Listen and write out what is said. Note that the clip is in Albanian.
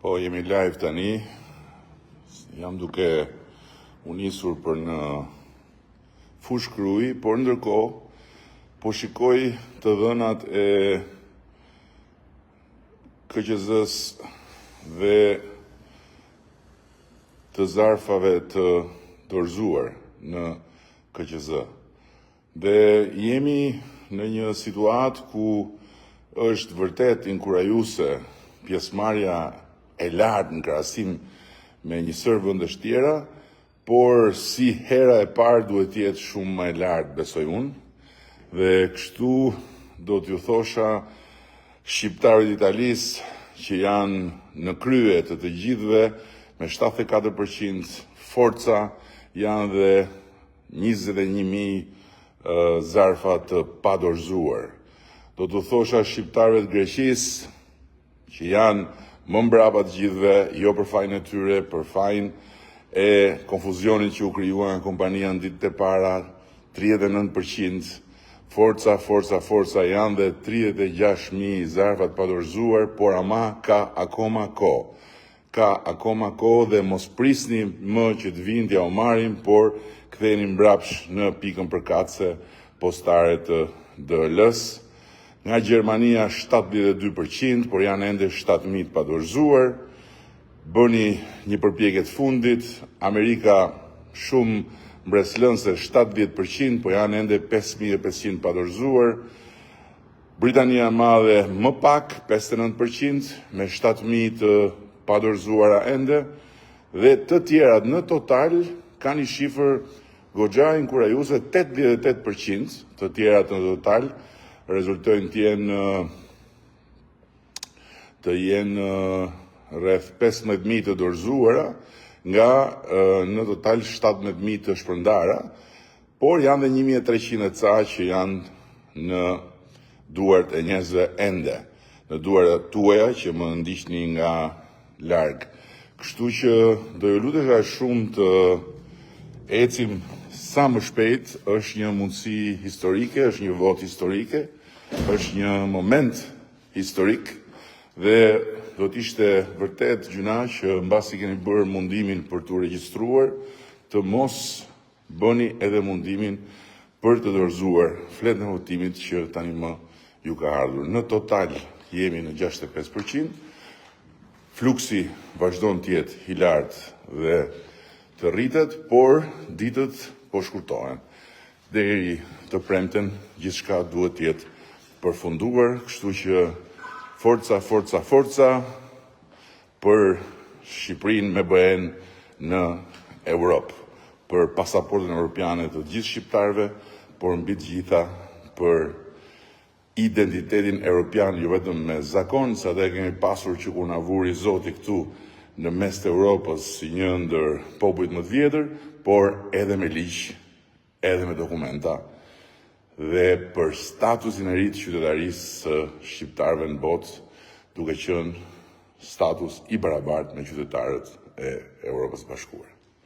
Po, jemi live tani. Jam duke u nisur për në Fush Krui, por ndërkohë po shikoj të dhënat e KQZ-s dhe të zarfave të dorëzuar në KQZ. Dhe jemi në një situatë ku është vërtet inkurajuese pjesëmarrja e lartë në krahasim me një sër vendesh tjera, por si hera e parë duhet të jetë shumë më e lartë, besoj unë. Dhe kështu do t'ju thosha shqiptarët italisë që janë në krye të të gjithëve me 74%, forca janë dhe 21.000 zarfa të padorëzuar. Do t'u thosha shqiptarëve të Greqisë që janë më mbrapa të gjithëve, jo për fajin e tyre, për fajin e konfuzionit që u krijuan nga kompania në ditët e para, 39%, forca janë dhe 36.000 zarfat padorëzuar, por ama ka akoma kohë. Ka akoma kohë dhe mos prisni më që të vinë t'ja u marrin, por ktheheni mbrapsht në pikën përkatëse postare të DL-s. Nga Gjermania 72%, por janë ende 7.000 të padorëzuar. Bëni një përpjekje të fundit. Amerika shumë mbreslënse 70%, por janë ende 5.500 padorëzuar. Britania e Madhe më pak 59% me 7.000 të padorëzuara ende, dhe të tjerat në total kanë një shifër goxha inkurajuese 88%, të tjerat në total rezultojnë të jenë rreth 15.000 të dorëzuara nga në total 17.000 të shpërndara, por janë dhe 1.300 e ca që janë në duart e njerëzve ende, në duart tuaja që më ndiqni nga larg. Kështu që do ju lutesha shumë të ecim sa më shpejt. Është një mundësi historike, është një votë historike, është një moment historik dhe do t'ishte vërtet gjuna që mbasi keni bërë mundimin për t'u regjistruar, të mos bëni edhe mundimin për të dorëzuar fletën e votimit që tani më ju ka ardhur. Në total jemi në 65%, fluksi vazhdon të jetë i lartë dhe të rritet, por ditët po shkurtohen. Deri të premten gjithçka duhet të jetë përfunduar, kështu që forca për Shqipërinë me BE-n në Europë, për pasaportën europiane të gjithë shqiptarëve, por mbi të gjitha për identitetin europian, jo vetëm me zakon, sa dhe kemi pasur që kur na vuri Zoti këtu në mes të Europës si një ndër popujt më të vjetër, por edhe me ligj, edhe me dokumenta, dhe për statusin e ri të qytetarisë së shqiptarëve në botë, duke qenë status i barabartë me qytetarët e Europës së Bashkuar.